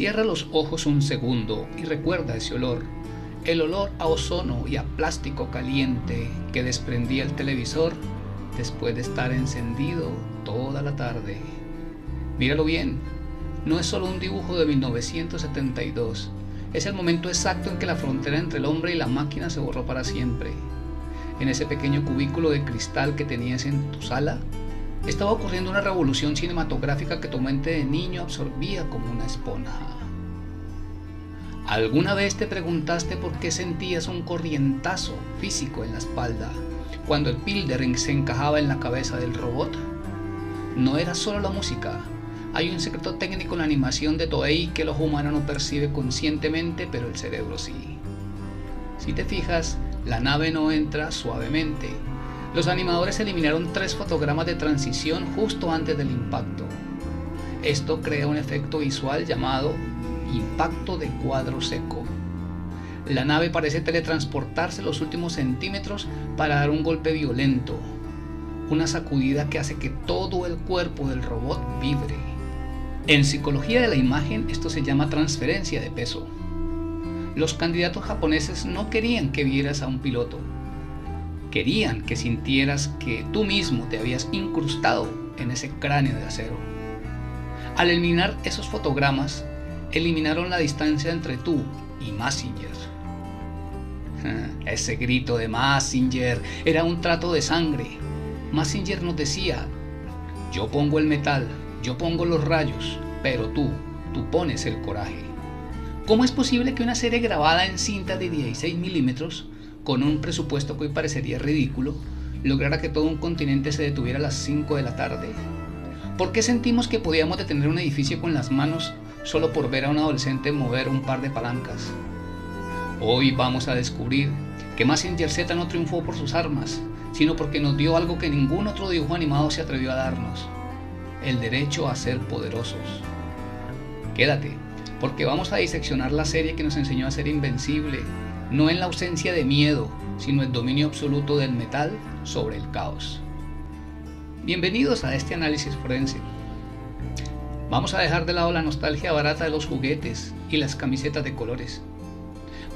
Cierra los ojos un segundo y recuerda ese olor, el olor a ozono y a plástico caliente que desprendía el televisor después de estar encendido toda la tarde. Míralo bien, no es solo un dibujo de 1972, es el momento exacto en que la frontera entre el hombre y la máquina se borró para siempre. En ese pequeño cubículo de cristal que tenías en tu sala, estaba ocurriendo una revolución cinematográfica que tu mente de niño absorbía como una esponja. ¿Alguna vez te preguntaste por qué sentías un corrientazo físico en la espalda cuando el Pildering se encajaba en la cabeza del robot? No era solo la música. Hay un secreto técnico en la animación de Toei que el ojo humano no percibe conscientemente, pero el cerebro sí. Si te fijas, la nave no entra suavemente. Los animadores eliminaron 3 fotogramas de transición justo antes del impacto. Esto crea un efecto visual llamado impacto de cuadro seco. La nave parece teletransportarse los últimos centímetros para dar un golpe violento, una sacudida que hace que todo el cuerpo del robot vibre. En psicología de la imagen esto se llama transferencia de peso. Los candidatos japoneses no querían que vieras a un piloto. Querían que sintieras que tú mismo te habías incrustado en ese cráneo de acero. Al eliminar esos fotogramas, eliminaron la distancia entre tú y Mazinger. Ese grito de Mazinger era un trato de sangre. Mazinger nos decía: yo pongo el metal, yo pongo los rayos, pero tú pones el coraje. ¿Cómo es posible que una serie grabada en cinta de 16 milímetros, con un presupuesto que hoy parecería ridículo, lograra que todo un continente se detuviera a las 5 de la tarde? ¿Por qué sentimos que podíamos detener un edificio con las manos solo por ver a un adolescente mover un par de palancas? Hoy vamos a descubrir que Mazinger Z no triunfó por sus armas, sino porque nos dio algo que ningún otro dibujo animado se atrevió a darnos: el derecho a ser poderosos. Quédate, porque vamos a diseccionar la serie que nos enseñó a ser invencible, no en la ausencia de miedo, sino el dominio absoluto del metal sobre el caos. Bienvenidos a este análisis forense. Vamos a dejar de lado la nostalgia barata de los juguetes y las camisetas de colores.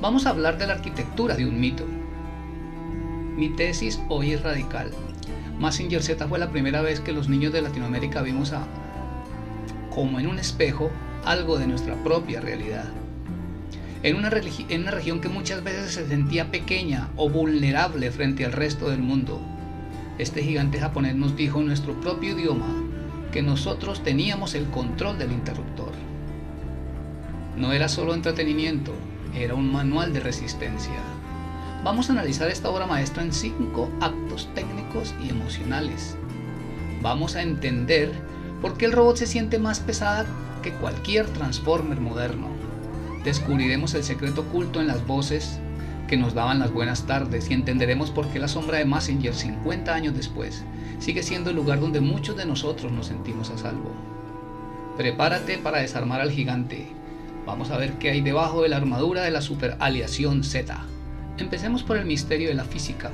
Vamos a hablar de la arquitectura de un mito. Mi tesis hoy es radical. Mazinger Z fue la primera vez que los niños de Latinoamérica vimos como en un espejo, algo de nuestra propia realidad. En una región que muchas veces se sentía pequeña o vulnerable frente al resto del mundo, este gigante japonés nos dijo en nuestro propio idioma que nosotros teníamos el control del interruptor. No era solo entretenimiento, era un manual de resistencia. Vamos a analizar esta obra maestra en 5 actos técnicos y emocionales. Vamos a entender por qué el robot se siente más pesada que cualquier Transformer moderno. Descubriremos el secreto oculto en las voces que nos daban las buenas tardes y entenderemos por qué la sombra de Mazinger 50 años después sigue siendo el lugar donde muchos de nosotros nos sentimos a salvo. Prepárate para desarmar al gigante. Vamos a ver qué hay debajo de la armadura de la superaleación Z. Empecemos por el misterio de la física.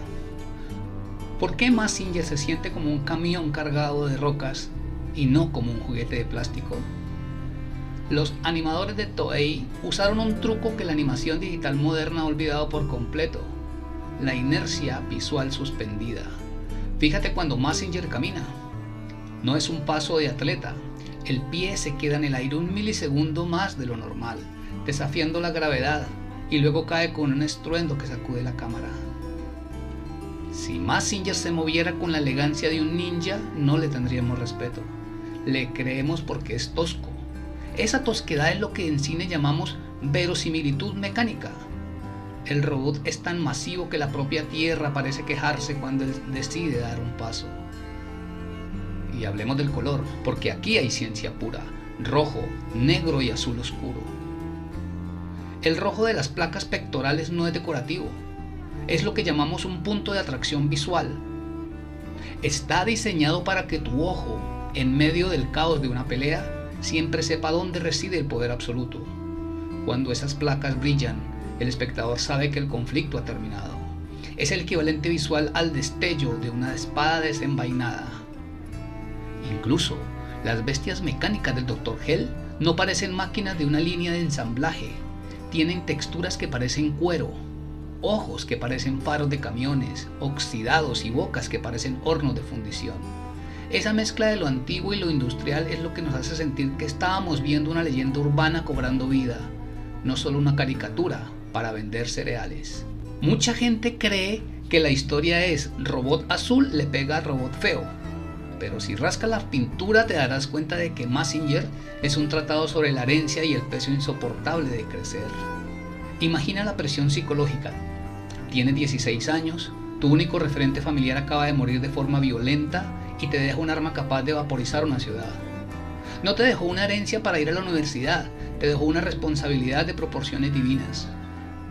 ¿Por qué Mazinger se siente como un camión cargado de rocas y no como un juguete de plástico? Los animadores de Toei usaron un truco que la animación digital moderna ha olvidado por completo: la inercia visual suspendida. Fíjate cuando Mazinger camina. No es un paso de atleta. El pie se queda en el aire un milisegundo más de lo normal, desafiando la gravedad, y luego cae con un estruendo que sacude la cámara. Si Mazinger se moviera con la elegancia de un ninja, no le tendríamos respeto. Le creemos porque es tosco. Esa tosquedad es lo que en cine llamamos verosimilitud mecánica. El robot es tan masivo que la propia Tierra parece quejarse cuando él decide dar un paso. Y hablemos del color, porque aquí hay ciencia pura: rojo, negro y azul oscuro. El rojo de las placas pectorales no es decorativo, es lo que llamamos un punto de atracción visual. Está diseñado para que tu ojo, en medio del caos de una pelea, siempre sepa dónde reside el poder absoluto. Cuando esas placas brillan, el espectador sabe que el conflicto ha terminado. Es el equivalente visual al destello de una espada desenvainada. Incluso las bestias mecánicas del Dr. Hell No parecen máquinas de una línea de ensamblaje. Tienen texturas que parecen cuero, ojos que parecen faros de camiones, oxidados y bocas que parecen hornos de fundición. Esa mezcla de lo antiguo y lo industrial es lo que nos hace sentir que estábamos viendo una leyenda urbana cobrando vida, no solo una caricatura para vender cereales. Mucha gente cree que la historia es robot azul le pega a robot feo, pero si rascas la pintura te darás cuenta de que Mazinger es un tratado sobre la herencia y el peso insoportable de crecer. Imagina la presión psicológica. Tienes 16 años, tu único referente familiar acaba de morir de forma violenta y te deja un arma capaz de vaporizar una ciudad. No te dejó una herencia para ir a la universidad, te dejó una responsabilidad de proporciones divinas.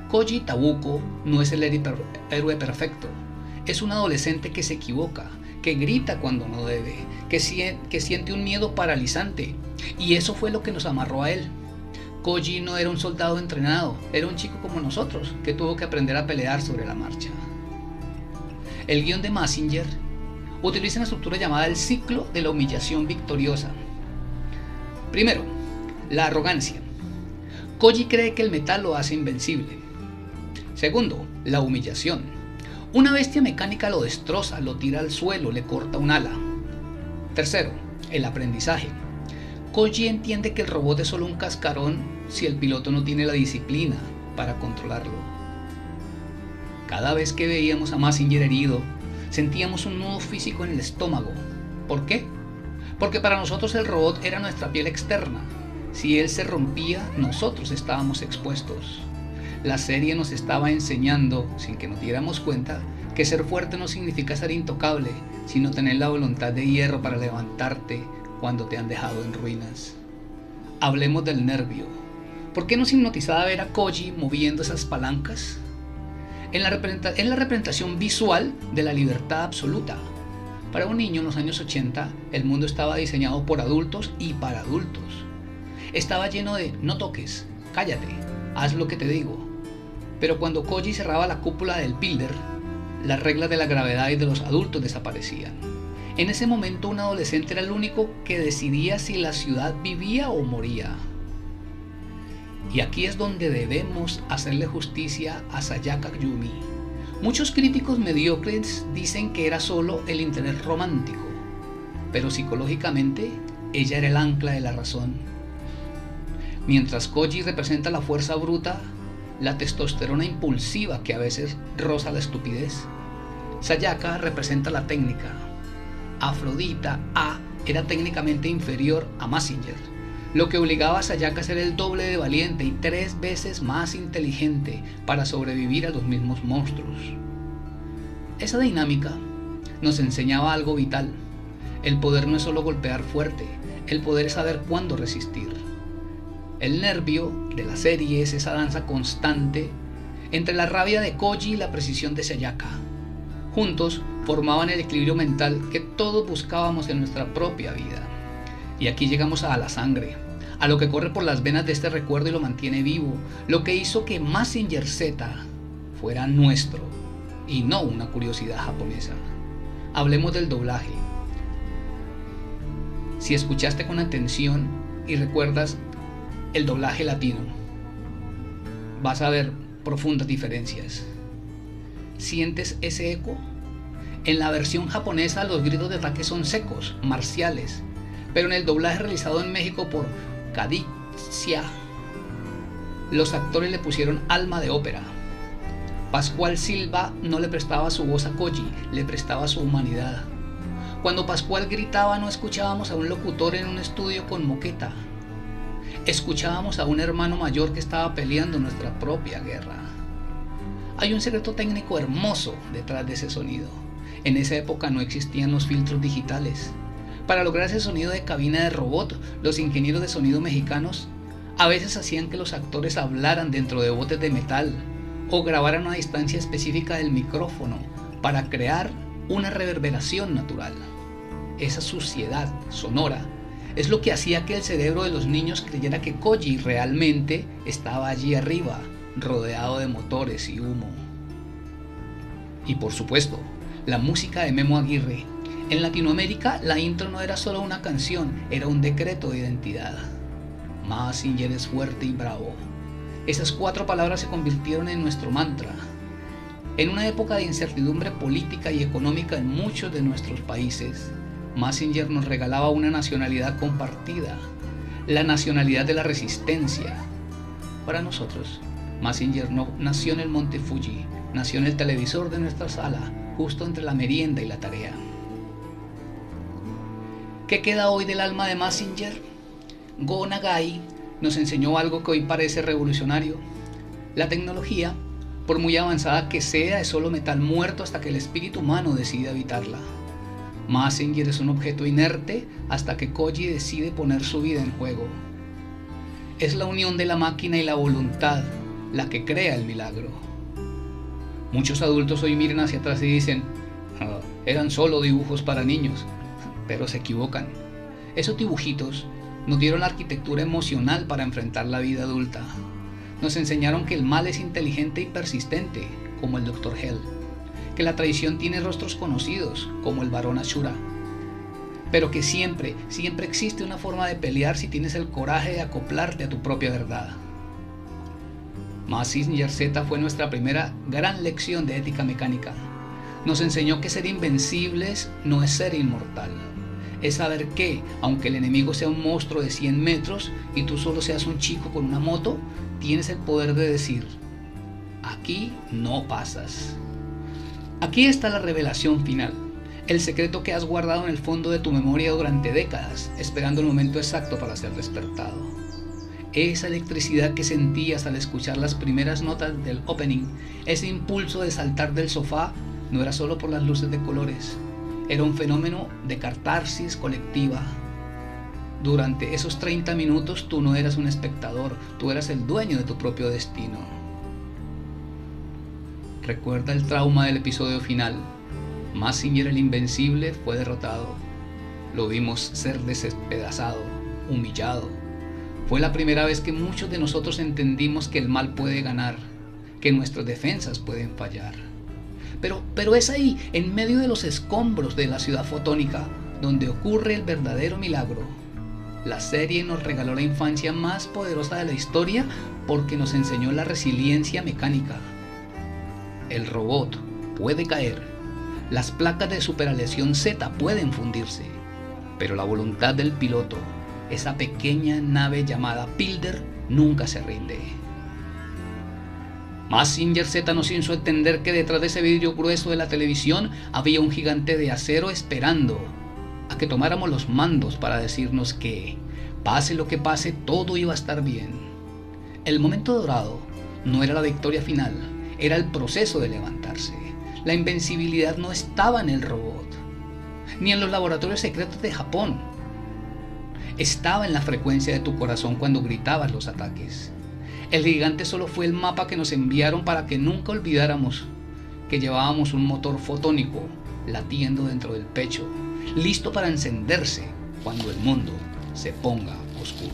Koji Tabuko no es el héroe perfecto, es un adolescente que se equivoca, que grita cuando no debe, que siente un miedo paralizante, y eso fue lo que nos amarró a él. Koji no era un soldado entrenado, era un chico como nosotros, que tuvo que aprender a pelear sobre la marcha. El guión de Mazinger utiliza una estructura llamada el ciclo de la humillación victoriosa. Primero, la arrogancia. Koji cree que el metal lo hace invencible. Segundo, la humillación. Una bestia mecánica lo destroza, lo tira al suelo, le corta un ala. Tercero, el aprendizaje. Koji entiende que el robot es solo un cascarón si el piloto no tiene la disciplina para controlarlo. Cada vez que veíamos a Mazinger herido, sentíamos un nudo físico en el estómago. ¿Por qué? Porque para nosotros el robot era nuestra piel externa. Si él se rompía, nosotros estábamos expuestos. La serie nos estaba enseñando, sin que nos diéramos cuenta, que ser fuerte no significa ser intocable, sino tener la voluntad de hierro para levantarte cuando te han dejado en ruinas. Hablemos del nervio. ¿Por qué nos hipnotizaba ver a Koji moviendo esas palancas? Es la representación visual de la libertad absoluta. Para un niño en los años 80, el mundo estaba diseñado por adultos y para adultos. Estaba lleno de no toques, cállate, haz lo que te digo. Pero cuando Koji cerraba la cúpula del Pilder, las reglas de la gravedad y de los adultos desaparecían. En ese momento un adolescente era el único que decidía si la ciudad vivía o moría. Y aquí es donde debemos hacerle justicia a Sayaka Yumi. Muchos críticos mediocres dicen que era solo el interés romántico, pero psicológicamente ella era el ancla de la razón. Mientras Koji representa la fuerza bruta, la testosterona impulsiva que a veces roza la estupidez, Sayaka representa la técnica. Afrodita A era técnicamente inferior a Mazinger, lo que obligaba a Sayaka a ser el doble de valiente y 3 veces más inteligente para sobrevivir a los mismos monstruos. Esa dinámica nos enseñaba algo vital. El poder no es solo golpear fuerte, el poder es saber cuándo resistir. El nervio de la serie es esa danza constante entre la rabia de Koji y la precisión de Sayaka. Juntos formaban el equilibrio mental que todos buscábamos en nuestra propia vida. Y aquí llegamos a la sangre, a lo que corre por las venas de este recuerdo y lo mantiene vivo, lo que hizo que Mazinger Z fuera nuestro y no una curiosidad japonesa. Hablemos del doblaje. Si escuchaste con atención y recuerdas el doblaje latino, vas a ver profundas diferencias. ¿Sientes ese eco? En la versión japonesa los gritos de ataque son secos, marciales, pero en el doblaje realizado en México por Cadicia, los actores le pusieron alma de ópera. Pascual Silva no le prestaba su voz a Koji, le prestaba su humanidad. Cuando Pascual gritaba no escuchábamos a un locutor en un estudio con moqueta. Escuchábamos a un hermano mayor que estaba peleando nuestra propia guerra. Hay un secreto técnico hermoso detrás de ese sonido. En esa época no existían los filtros digitales. Para lograr ese sonido de cabina de robot, los ingenieros de sonido mexicanos a veces hacían que los actores hablaran dentro de botes de metal o grabaran a una distancia específica del micrófono para crear una reverberación natural. Esa suciedad sonora es lo que hacía que el cerebro de los niños creyera que Koji realmente estaba allí arriba, rodeado de motores y humo. Y por supuesto, la música de Memo Aguirre. En Latinoamérica la intro no era solo una canción, era un decreto de identidad. Mazinger es fuerte y bravo. Esas 4 palabras se convirtieron en nuestro mantra. En una época de incertidumbre política y económica en muchos de nuestros países, Mazinger nos regalaba una nacionalidad compartida, la nacionalidad de la resistencia. Para nosotros, Mazinger no nació en el Monte Fuji, nació en el televisor de nuestra sala, justo entre la merienda y la tarea. ¿Qué queda hoy del alma de Mazinger? Go Nagai nos enseñó algo que hoy parece revolucionario. La tecnología, por muy avanzada que sea, es solo metal muerto hasta que el espíritu humano decide habitarla. Mazinger es un objeto inerte hasta que Koji decide poner su vida en juego. Es la unión de la máquina y la voluntad la que crea el milagro. Muchos adultos hoy miran hacia atrás y dicen, eran solo dibujos para niños, pero se equivocan. Esos dibujitos nos dieron la arquitectura emocional para enfrentar la vida adulta. Nos enseñaron que el mal es inteligente y persistente, como el Dr. Hell, que la traición tiene rostros conocidos, como el Barón Ashura, pero que siempre existe una forma de pelear si tienes el coraje de acoplarte a tu propia verdad. Mazinger Z fue nuestra primera gran lección de ética mecánica. Nos enseñó que ser invencibles no es ser inmortal. Es saber que, aunque el enemigo sea un monstruo de 100 metros y tú solo seas un chico con una moto, tienes el poder de decir, aquí no pasas. Aquí está la revelación final, el secreto que has guardado en el fondo de tu memoria durante décadas, esperando el momento exacto para ser despertado. Esa electricidad que sentías al escuchar las primeras notas del opening, ese impulso de saltar del sofá, no era solo por las luces de colores. Era un fenómeno de catarsis colectiva. Durante esos 30 minutos tú no eras un espectador, tú eras el dueño de tu propio destino. Recuerda el trauma del episodio final. Mazinger el Invencible fue derrotado. Lo vimos ser despedazado, humillado. Fue la primera vez que muchos de nosotros entendimos que el mal puede ganar, que nuestras defensas pueden fallar. Pero es ahí, en medio de los escombros de la ciudad fotónica, donde ocurre el verdadero milagro. La serie nos regaló la infancia más poderosa de la historia porque nos enseñó la resiliencia mecánica. El robot puede caer, las placas de superaleación Z pueden fundirse, pero la voluntad del piloto, esa pequeña nave llamada Pilder, nunca se rinde. Mazinger Z nos hizo entender que detrás de ese vidrio grueso de la televisión había un gigante de acero esperando a que tomáramos los mandos para decirnos que, pase lo que pase, todo iba a estar bien. El momento dorado no era la victoria final, era el proceso de levantarse. La invencibilidad no estaba en el robot, ni en los laboratorios secretos de Japón. Estaba en la frecuencia de tu corazón cuando gritabas los ataques. El gigante solo fue el mapa que nos enviaron para que nunca olvidáramos que llevábamos un motor fotónico latiendo dentro del pecho, listo para encenderse cuando el mundo se ponga oscuro.